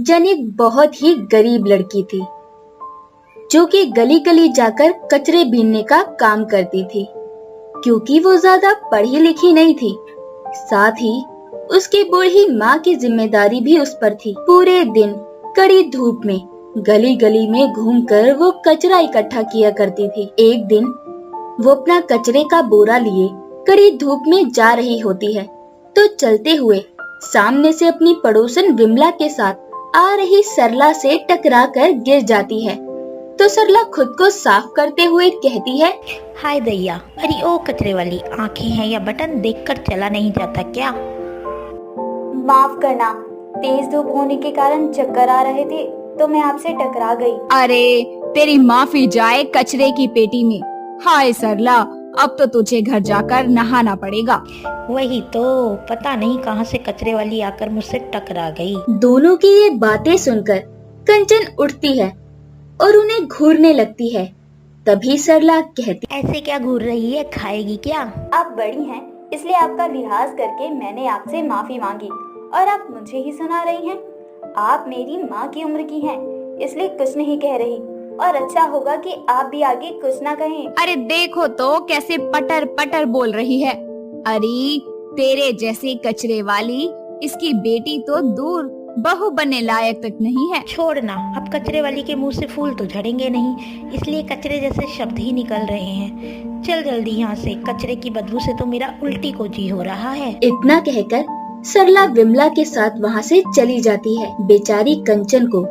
कंचन एक बहुत ही गरीब लड़की थी जो कि गली गली जाकर कचरे बीनने का काम करती थी। क्योंकि वो ज्यादा पढ़ी लिखी नहीं थी, साथ ही उसकी बूढ़ी माँ की जिम्मेदारी भी उस पर थी। पूरे दिन कड़ी धूप में गली गली में घूमकर वो कचरा इकट्ठा किया करती थी। एक दिन वो अपना कचरे का बोरा लिए कड़ी धूप में जा रही होती है तो चलते हुए सामने से अपनी पड़ोसन विमला के साथ आ रही सरला से टकराकर गिर जाती है। तो सरला खुद को साफ करते हुए कहती है, हाय दैया, अरे ओ कचरे वाली, आंखें हैं या बटन देखकर चला नहीं जाता क्या? माफ करना, तेज धूप होने के कारण चक्कर आ रहे थे तो मैं आपसे टकरा गई। अरे तेरी माफी जाए कचरे की पेटी में। हाय सरला, अब तो तुझे घर जाकर नहाना पड़ेगा। वही तो, पता नहीं कहां से कचरे वाली आकर मुझसे टकरा गई। दोनों की ये बातें सुनकर कंचन उठती है और उन्हें घूरने लगती है। तभी सरला कहती, ऐसे क्या घूर रही है, खाएगी क्या? आप बड़ी हैं इसलिए आपका लिहाज करके मैंने आपसे माफी मांगी और आप मुझे ही सुना रही हैं। आप मेरी माँ की उम्र की हैं इसलिए कुछ नहीं कह रही और अच्छा होगा कि आप भी आगे कुछ ना कहें। अरे देखो तो कैसे पटर पटर बोल रही है। अरे तेरे जैसी कचरे वाली इसकी बेटी तो दूर बहू बनने लायक तक नहीं है। छोड़ना, अब कचरे वाली के मुंह से फूल तो झड़ेंगे नहीं, इसलिए कचरे जैसे शब्द ही निकल रहे हैं। चल जल्दी यहाँ से, कचरे की बदबू से तो मेरा उल्टी को जी हो रहा है। इतना कहकर सरला विमला के साथ वहाँ से चली जाती है। बेचारी कंचन को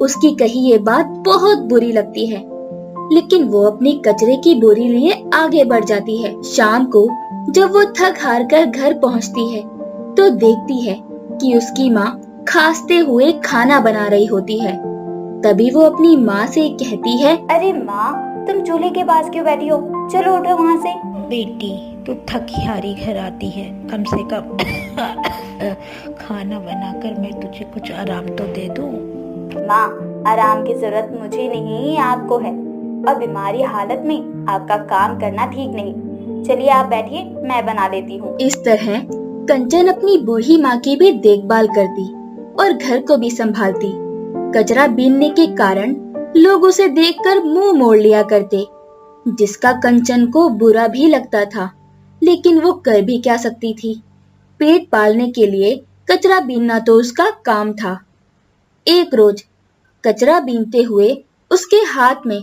उसकी कही ये बात बहुत बुरी लगती है, लेकिन वो अपनी कचरे की बोरी लिए आगे बढ़ जाती है। शाम को जब वो थक हार कर घर पहुँचती है तो देखती है कि उसकी माँ खांसते हुए खाना बना रही होती है। तभी वो अपनी माँ से कहती है, अरे माँ, तुम चूल्हे के पास क्यों बैठी हो? चलो उठो वहाँ से। बेटी, तू थकी हारी घर आती है, कम से कम खाना बनाकर मैं तुझे कुछ आराम तो दे दूं। माँ, आराम की जरूरत मुझे नहीं आपको है और बीमारी हालत में आपका काम करना ठीक नहीं। चलिए आप बैठिए, मैं बना लेती हूँ। इस तरह कंचन अपनी बूढ़ी माँ की भी देखभाल करती और घर को भी संभालती। कचरा बीनने के कारण लोग उसे देखकर मुंह मोड़ लिया करते, जिसका कंचन को बुरा भी लगता था, लेकिन वो कर भी क्या सकती थी। पेट पालने के लिए कचरा बीनना तो उसका काम था। एक रोज कचरा बीनते हुए उसके हाथ में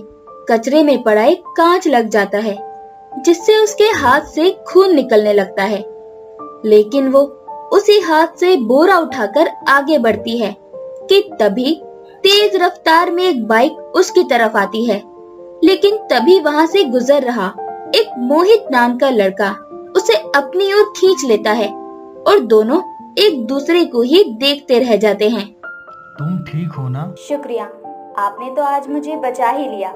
कचरे में पड़ा एक कांच लग जाता है, जिससे उसके हाथ से खून निकलने लगता है। लेकिन वो उसी हाथ से बोरा उठाकर आगे बढ़ती है कि तभी तेज रफ्तार में एक बाइक उसकी तरफ आती है। लेकिन तभी वहाँ से गुजर रहा एक मोहित नाम का लड़का उसे अपनी ओर खींच लेता है और दोनों एक दूसरे को ही देखते रह जाते हैं। तुम ठीक हो ना? शुक्रिया, आपने तो आज मुझे बचा ही लिया।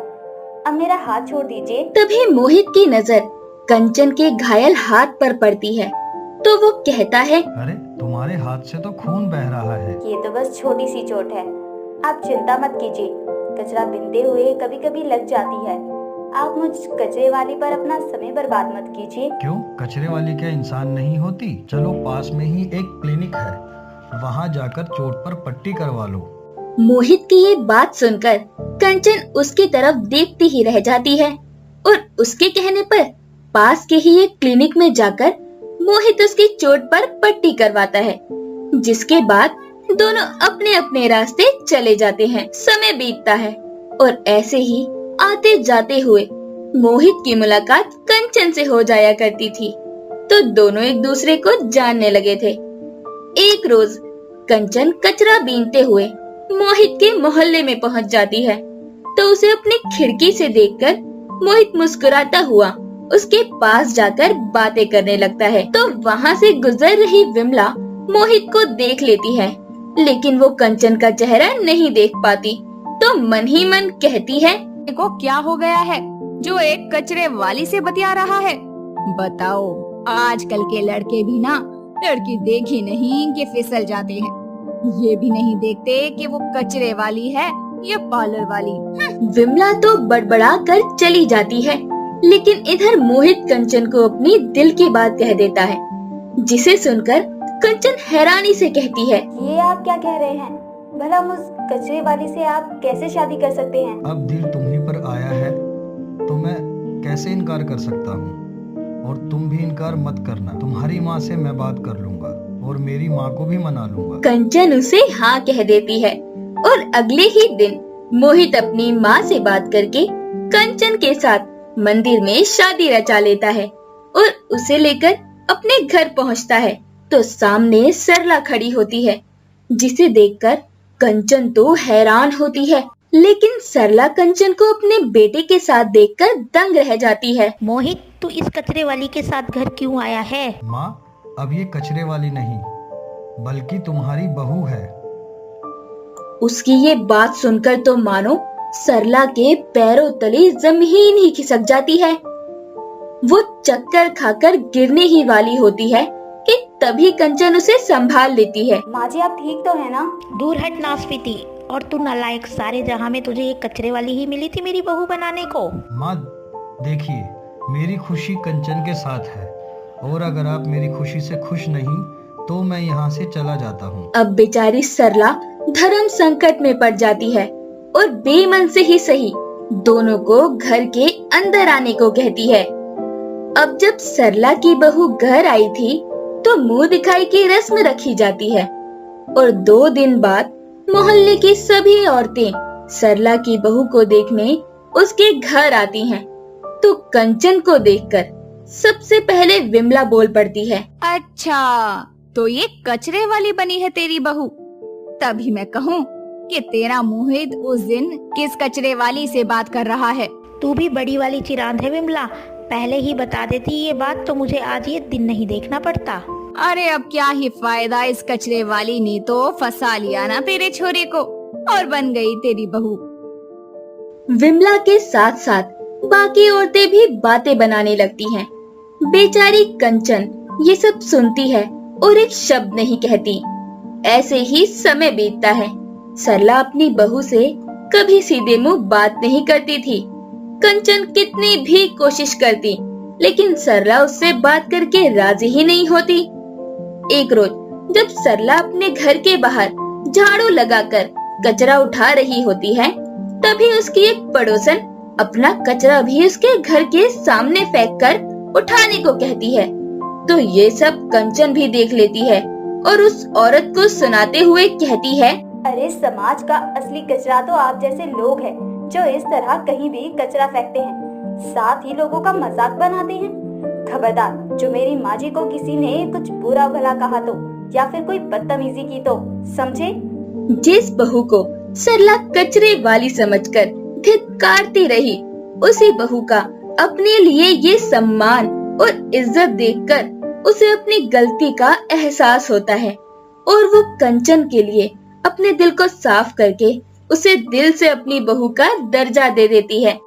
अब मेरा हाथ छोड़ दीजिए। तभी मोहित की नजर कंचन के घायल हाथ पर पड़ती है तो वो कहता है, अरे तुम्हारे हाथ से तो खून बह रहा है। ये तो बस छोटी सी चोट है, आप चिंता मत कीजिए। कचरा बीनते हुए कभी कभी लग जाती है। आप मुझ कचरे वाली पर अपना समय बर्बाद मत कीजिए। क्यों, कचरे वाली क्या इंसान नहीं होती? चलो पास में ही एक क्लिनिक है, वहाँ जाकर चोट पर पट्टी करवा लो। मोहित की ये बात सुनकर कंचन उसकी तरफ देखती ही रह जाती है और उसके कहने पर पास के ही एक क्लिनिक में जाकर मोहित उसकी चोट पर पट्टी करवाता है, जिसके बाद दोनों अपने अपने रास्ते चले जाते हैं। समय बीतता है और ऐसे ही आते जाते हुए मोहित की मुलाकात कंचन से हो जाया करती थी, तो दोनों एक दूसरे को जानने लगे थे। एक रोज कंचन कचरा बीनते हुए मोहित के मोहल्ले में पहुंच जाती है तो उसे अपनी खिड़की से देखकर मोहित मुस्कुराता हुआ उसके पास जाकर बातें करने लगता है। तो वहाँ से गुजर रही विमला मोहित को देख लेती है, लेकिन वो कंचन का चेहरा नहीं देख पाती, तो मन ही मन कहती है, देखो क्या हो गया है, जो एक कचरे वाली से बतिया रहा है। बताओ, आजकल के लड़के भी ना लड़की देख ही नहीं कि फिसल जाते हैं। ये भी नहीं देखते कि वो कचरे वाली है या पार्लर वाली। विमला तो बड़बड़ा कर चली जाती है, लेकिन इधर मोहित कंचन को अपनी दिल की बात कह देता है, जिसे सुनकर कंचन हैरानी से कहती है, ये आप क्या कह रहे हैं? भला मुझ कचरे वाली से आप कैसे शादी कर सकते हैं? अब दिल तुम्ही पर आया है तो मैं कैसे इनकार कर सकता हूँ। और तुम भी इनकार मत करना। तुम्हारी माँ से मैं बात कर लूंगा और मेरी माँ को भी मना लूंगा। कंचन उसे हाँ कह देती है और अगले ही दिन मोहित अपनी माँ से बात करके कंचन के साथ मंदिर में शादी रचा लेता है और उसे लेकर अपने घर पहुँचता है तो सामने सरला खड़ी होती है, जिसे देखकर कंचन तो हैरान होती है, लेकिन सरला कंचन को अपने बेटे के साथ देखकर दंग रह जाती है। मोहित, तू इस कचरे वाली के साथ घर क्यों आया है? माँ, अब ये कचरे वाली नहीं बल्कि तुम्हारी बहू है। उसकी ये बात सुनकर तो मानो सरला के पैरों तले जमीन ही खिसक जाती है। वो चक्कर खाकर गिरने ही वाली होती है कि तभी कंचन उसे संभाल लेती है। माँ जी, आप ठीक तो है ना? दूर हट नासपीती, और तू नालायक, सारे जहां में तुझे एक कचरे वाली ही मिली थी मेरी बहू बनाने को। माँ देखिए, मेरी खुशी कंचन के साथ है और अगर आप मेरी खुशी से खुश नहीं तो मैं यहाँ से चला जाता हूँ। अब बेचारी सरला धर्म संकट में पड़ जाती है और बेमन से ही सही दोनों को घर के अंदर आने को कहती है। अब जब सरला की बहू घर आई थी तो मुंह दिखाई की रस्म रखी जाती है और 2 दिन बाद मोहल्ले की सभी औरतें सरला की बहू को देखने उसके घर आती हैं। तो कंचन को देखकर सबसे पहले विमला बोल पड़ती है। अच्छा, तो ये कचरे वाली बनी है तेरी बहू। तभी मैं कहूँ कि तेरा मोहित उस दिन किस कचरे वाली से बात कर रहा है। तू भी बड़ी वाली चिरांद है विमला, पहले ही बता देती ये बात तो मुझे आज ये दिन नहीं देखना पड़ता। अरे अब क्या ही फायदा, इस कचरे वाली ने तो फंसा लिया ना तेरे छोरे को और बन गई तेरी बहू। विमला के साथ साथ बाकी औरतें भी बातें बनाने लगती हैं। बेचारी कंचन ये सब सुनती है और एक शब्द नहीं कहती। ऐसे ही समय बीतता है। सरला अपनी बहू से कभी सीधे मुंह बात नहीं करती थी। कंचन कितनी भी कोशिश करती, लेकिन सरला उससे बात करके राजी ही नहीं होती। एक रोज जब सरला अपने घर के बाहर झाड़ू लगाकर कचरा उठा रही होती है, तभी उसकी एक पड़ोसन अपना कचरा भी उसके घर के सामने फेंककर उठाने को कहती है। तो ये सब कंचन भी देख लेती है और उस औरत को सुनाते हुए कहती है, अरे समाज का असली कचरा तो आप जैसे लोग हैं जो इस तरह कहीं भी कचरा फेंकते हैं, साथ ही लोगों का मजाक बनाते हैं। खबरदार, जो मेरी माँ जी को किसी ने कुछ बुरा भला कहा तो या फिर कोई बदतमीजी की तो समझे। जिस बहू को सरला कचरे वाली समझकर धिक्कारती रही, उसी बहू का अपने लिए ये सम्मान और इज्जत देखकर उसे अपनी गलती का एहसास होता है और वो कंचन के लिए अपने दिल को साफ करके उसे दिल से अपनी बहू का दर्जा दे देती है।